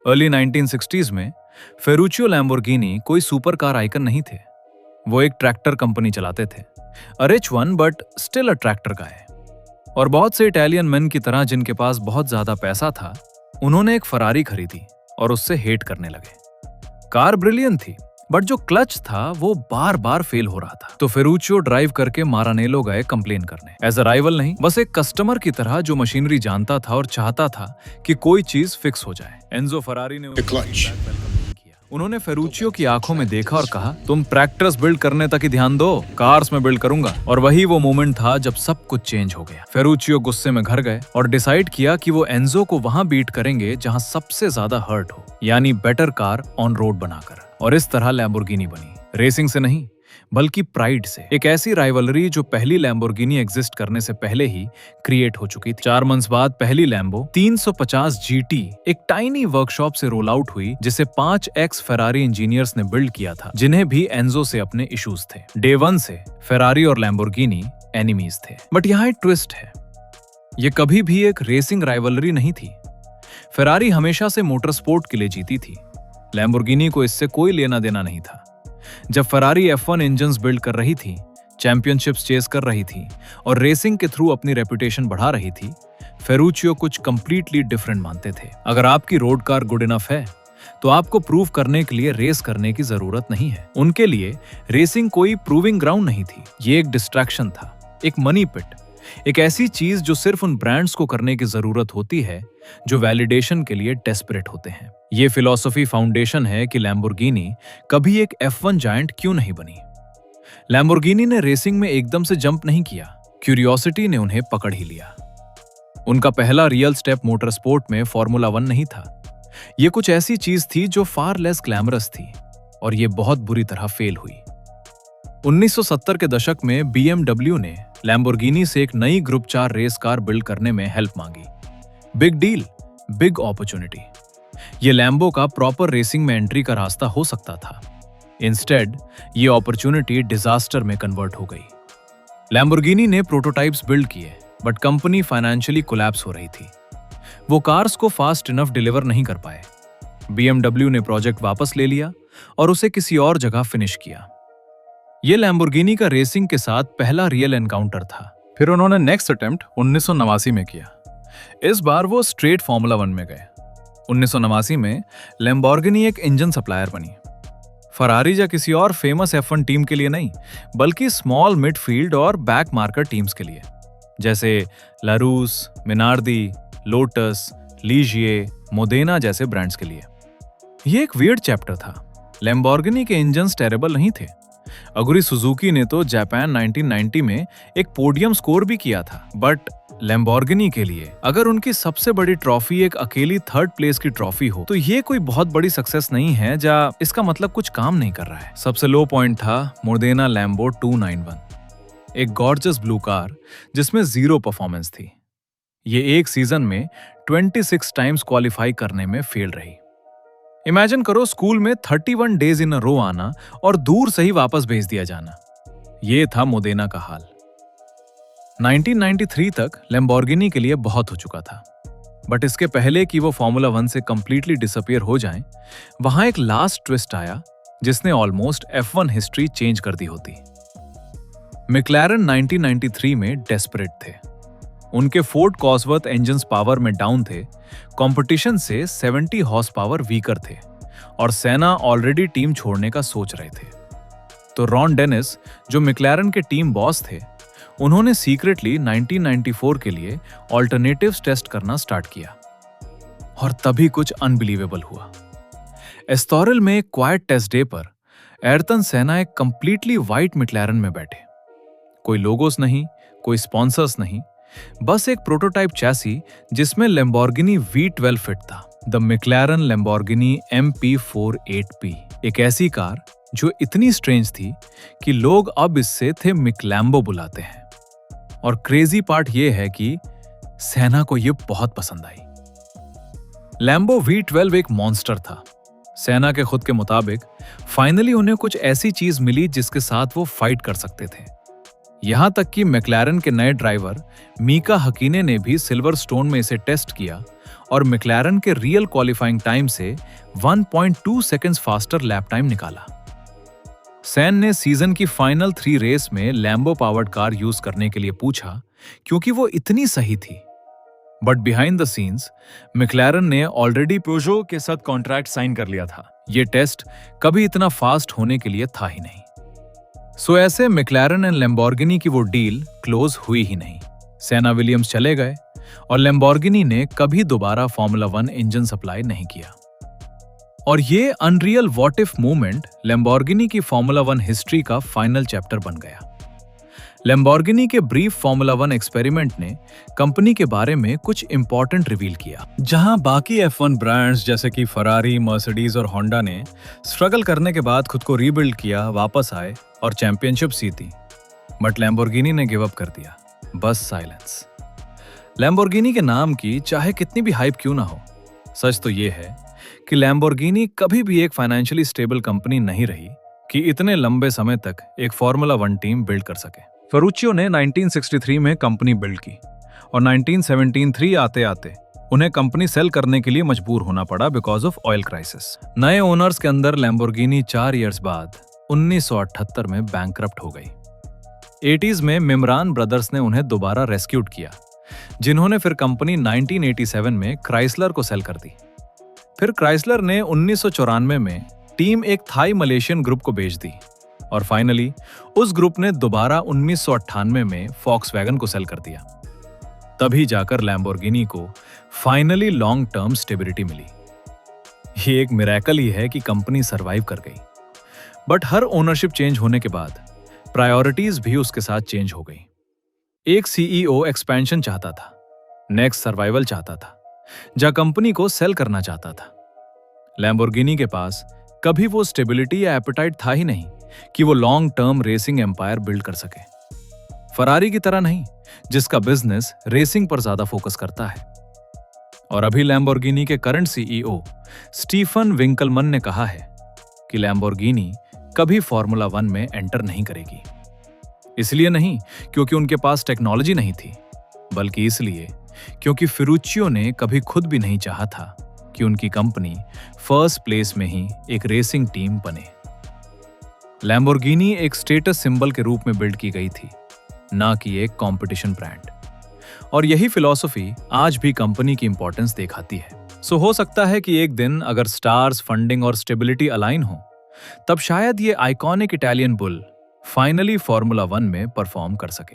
Early 1960s में Ferruccio Lamborghini कोई super car icon नहीं थे। वो एक ट्रैक्टर कंपनी चलाते थे, a rich one but still a tractor guy. और बहुत से इटालियन मेन की तरह जिनके पास बहुत ज्यादा पैसा था, उन्होंने एक फरारी खरीदी और उससे हेट करने लगे। कार ब्रिलियंट थी, बट जो क्लच था वो बार बार फेल हो रहा था। तो फेरुचियो ड्राइव करके मारानेलो गए कंप्लेन करने, एज अ राइवल नहीं, बस एक कस्टमर की तरह जो मशीनरी जानता था और चाहता था कि कोई चीज फिक्स हो जाए। एंजो फरारी ने उन्होंने फेरुचियो की आंखों में देखा और कहा, तुम ट्रैक्टर्स बिल्ड करने तक ही ध्यान दो, कार्स में बिल्ड करूंगा। और वही वो मोमेंट था जब सब कुछ चेंज हो गया। फेरुचियो गुस्से में घर गए और डिसाइड किया कि वो एंजो को वहां बीट करेंगे जहां सबसे ज्यादा हर्ट हो, यानी बेटर कार ऑन रोड बनाकर। और इस तरह लैम्बोर्गिनी बनी, रेसिंग से नहीं बल्कि प्राइड से। एक ऐसी राइवलरी जो पहली लैम्बोर्गिनी एग्जिस्ट करने से पहले ही क्रिएट हो चुकी थी। 4 मंथ्स बाद पहली लैम्बो 350 GT एक टाइनी वर्कशॉप से रोल आउट हुई, जिसे 5 एक्स फेरारी इंजीनियर्स ने बिल्ड किया था, जिन्हें भी एंजो से अपने इश्यूज थे। डे 1 से फेरारी और लैम्बोर्गिनी एनिमीज थे। बट यहाँ एक ट्विस्ट है, ये कभी भी एक रेसिंग राइवलरी नहीं थी। फेरारी हमेशा से मोटरस्पोर्ट के लिए जीती थी, लैम्बोर्गिनी को इससे कोई लेना देना नहीं था। जब फरारी F1 इंजन्स बिल्ड कर रही थी, चैंपियनशिप्स चेस कर रही थी और रेसिंग के थ्रू अपनी रेपुटेशन बढ़ा रही थी, फेरुचियो कुछ कंप्लीटली डिफरेंट मानते थे। अगर आपकी रोड कार गुड इनफ है तो आपको प्रूव करने के लिए रेस करने की जरूरत नहीं है। उनके लिए रेसिंग कोई प्रूविंग ग्राउंड नहीं थी, ये एक डिस्ट्रैक्शन था, एक मनी पिट, एक ऐसी चीज जो सिर्फ उन ब्रांड्स को करने की जरूरत होती है जो वैलिडेशन के लिए डेस्परेट होते हैं। ये फिलॉसफी फाउंडेशन है कि लैम्बोर्गिनी कभी एक F1 जायंट क्यों नहीं बनी। लैम्बोर्गिनी ने रेसिंग में एकदम से जंप नहीं किया, क्यूरियोसिटी ने उन्हें पकड़ ही लिया। उनका पहला रियल स्टेप मोटर स्पोर्ट में फॉर्मूला 1 नहीं था। ये कुछ ऐसी चीज थी जो फार लेस ग्लैमरस थी, और ये बहुत बुरी तरह फेल हुई। 1970 के दशक में BMW ने लैम्बोर्गिनी से एक नई ग्रुप 4 रेस कार बिल्ड करने में हेल्प मांगी। Big deal, big opportunity. ये लैम्बो का प्रॉपर रेसिंग में एंट्री का रास्ता हो सकता था। इंस्टेड ये अपॉर्चुनिटी डिजास्टर में कन्वर्ट हो गई। लैम्बोर्गिनी ने प्रोटोटाइप्स बिल्ड किए, बट कंपनी फाइनेंशियली कोलैप्स हो रही थी। वो कार्स को फास्ट इनफ डिलीवर नहीं कर पाए। BMW ने प्रोजेक्ट वापस ले लिया और उसे किसी और जगह फिनिश किया। ये लैम्बोर्गिनी का रेसिंग के साथ पहला रियल एनकाउंटर था। फिर उन्होंने नेक्स्ट अटेम्प्ट 1989 में किया। इस बार वो स्ट्रेट फॉर्मूला 1 में गए। 1989 में लैम्बोर्गिनी एक इंजन सप्लायर बनी, फरारी या किसी और फेमस F1 टीम के लिए नहीं, बल्कि स्मॉल मिडफील्ड और बैक मार्कर टीम्स के लिए, जैसे लारूस, मिनार्दी, लोटस, लीजिए, मोदेना जैसे ब्रांड्स के लिए। ये एक वियर्ड चैप्टर था। लैम्बोर्गिनी के इंजन्स टेरेबल नहीं थे। अगुरी सुजुकी ने तो जापान 1990 में एक पोडियम स्कोर भी किया था, बट लैम्बोर्गिनी के लिए अगर उनकी सबसे बड़ी ट्रॉफी एक अकेली 3rd प्लेस की ट्रॉफी हो तो ये कोई बहुत बड़ी सक्सेस नहीं है, जा इसका मतलब कुछ काम नहीं कर रहा है। सबसे लो पॉइंट था मोडेना लैम्बो 291, एक गॉर्जियस ब्लू कार जिसमें 0 परफॉर्मेंस थी। ये एक सीजन में 26 टाइम्स क्वालिफाई करने में फेल रही। इमेजिन करो स्कूल में 31 डेज इन अ रो आना और दूर से ही वापस भेज दिया जाना। ये था मोदेना का हाल। 1993 तक लैम्बोर्गिनी के लिए बहुत हो चुका था, बट इसके पहले कि वो फॉर्मूला 1 से कंप्लीटली डिसअपियर हो जाएं, वहां एक लास्ट ट्विस्ट आया जिसने ऑलमोस्ट F1 हिस्ट्री चेंज कर दी होती। मैक्लारेन 1993 में डेस्परेट थे। उनके फोर्ड कॉसवर्थ इंजन्स पावर में डाउन थे, कंपटीशन से 70 हॉर्स पावर वीकर थे और सेना ऑलरेडी टीम छोड़ने का सोच रहे थे। तो रॉन डेनिस, जो मैक्लारेन के टीम बॉस थे, उन्होंने सीक्रेटली 1994 के लिए ऑल्टरनेटिव्स टेस्ट करना स्टार्ट किया। और तभी कुछ अनबिलीवेबल हुआ। एस्टोरिल में एक क्वाइट टेस्ट डे पर एयरटन सेना एक कंप्लीटली व्हाइट मैक्लारेन में बैठे। कोई लोगोस नहीं, कोई स्पॉन्सर्स नहीं, बस एक प्रोटोटाइप चैसी जिसमें लैम्बोर्गिनी V12 फिट था, द मैक्लारेन लैम्बोर्गिनी MP48P। एक ऐसी कार जो इतनी स्ट्रेंज थी कि लोग अब इससे थे मिक्लैम्बो बुलाते हैं। और क्रेजी पार्ट ये है कि सेना को ये बहुत पसंद आई। लैम्बो V12 एक मॉन्स्टर था। सेना के खुद के मुताबिक फाइनली उन्हें कुछ ऐसी चीज मिली जिसके साथ वो फाइट कर सकते थे। यहां तक कि मैक्लारेन के नए ड्राइवर मीका हकीने ने भी सिल्वर स्टोन में इसे टेस्ट किया और मैक्लारेन के रियल क्वालिफाइंग टाइम से 1.2 सेकंड्स फास्टर लैप टाइम निकाला। सैन ने सीजन की फाइनल 3 रेस में लैम्बो पावर्ड कार यूज करने के लिए पूछा क्योंकि वो इतनी सही थी। But behind the scenes McLaren ने ऑलरेडी प्यूजो के साथ कॉन्ट्रैक्ट साइन कर लिया था। ये टेस्ट कभी इतना फास्ट होने के लिए था ही नहीं। सो ऐसे मैक्लारेन एंड लैम्बोर्गिनी की वो डील क्लोज हुई ही नहीं। सेना विलियम्स चले गए और लैम्बोर्गिनी ने कभी दोबारा फॉर्मूला 1 इंजन सप्लाई नहीं किया। और ये unreal what if movement Lamborghini की फॉर्मूला 1 हिस्ट्री का फाइनल चैप्टर बन गया। लैम्बोर्गिनी के ब्रीफ फॉर्मूला 1 एक्सपेरिमेंट ने कंपनी के बारे में कुछ इंपॉर्टेंट रिवील किया। जहां बाकी F1 ब्रांड्स जैसे कि फरारी, मर्सिडीज और होंडा ने स्ट्रगल करने के बाद खुद को रीबिल्ड किया, वापस आए और चैंपियनशिप जीती, बट लैम्बोर्गिनी ने गिव अप कर दिया। बस साइलेंस। लैम्बोर्गिनी के नाम की चाहे कितनी भी हाइप क्यों ना हो, सच तो ये है कि लैम्बोर्गिनी कभी भी एक फाइनेंशियली स्टेबल कंपनी नहीं रही कि इतने लंबे समय तक एक फॉर्मूला 1 टीम बिल्ड कर सके। फेरुचियो ने 1963 में कंपनी बिल्ड की और 1973 आते आते उन्हें कंपनी सेल करने के लिए मजबूर होना पड़ा बिकॉज ऑफ ऑयल क्राइसिस। नए ओनर्स के अंदर लैम्बोर्गिनी 4 इयर्स बाद 1978 में बैंकरप्ट हो गई। 80s में मिमरान ब्रदर्स ने उन्हें दोबारा रेस्क्यूड किया, जिन्होंने फिर कंपनी 1987 में क्राइसलर को सेल कर दी। फिर क्राइसलर ने 1994 में टीम एक थाई मलेशियन ग्रुप को बेच दी और फाइनली उस ग्रुप ने दोबारा 1998 में फॉक्सवैगन को सेल कर दिया। तभी जाकर लैम्बोर्गिनी को फाइनली लॉन्ग टर्म स्टेबिलिटी मिली। ये एक मिरेकल ही है कि कंपनी सरवाइव कर गई। बट हर ओनरशिप चेंज होने के बाद प्रायोरिटीज भी उसके साथ चेंज हो गई। एक सीईओ एक्सपेंशन चाहता था, नेक्स्ट सर्वाइवल चाहता था, जहां कंपनी को सेल करना चाहता था। लैम्बोर्गिनी के पास कभी वो स्टेबिलिटी या एपेटाइट था ही नहीं कि वो long term racing empire build कर सके। फरारी की तरह नहीं, जिसका बिजनेस रेसिंग पर ज्यादा फोकस करता है। और अभी लैम्बोर्गिनी के करंट सीईओ स्टीफन विंकलमन ने कहा है कि लैम्बोर्गिनी कभी फॉर्मूला 1 में एंटर नहीं करेगी। इसलिए नहीं क्योंकि उनके पास टेक्नोलॉजी नहीं थी, बल्कि इसलिए क्योंकि फेरुचियो ने कभी खुद भी नहीं चाहा था कि उनकी कंपनी फर्स्ट प्लेस में ही एक रेसिंग टीम बने। लैम्बोर्गिनी एक स्टेटस सिंबल के रूप में बिल्ड की गई थी, ना कि एक कंपटीशन ब्रांड। और यही फिलॉसफी आज भी कंपनी की इंपॉर्टेंस दिखाती है। सो हो सकता है कि एक दिन अगर स्टार्स, फंडिंग और स्टेबिलिटी अलाइन हो, तब शायद ये iconic Italian bull finally formula 1 में परफॉर्म कर सके।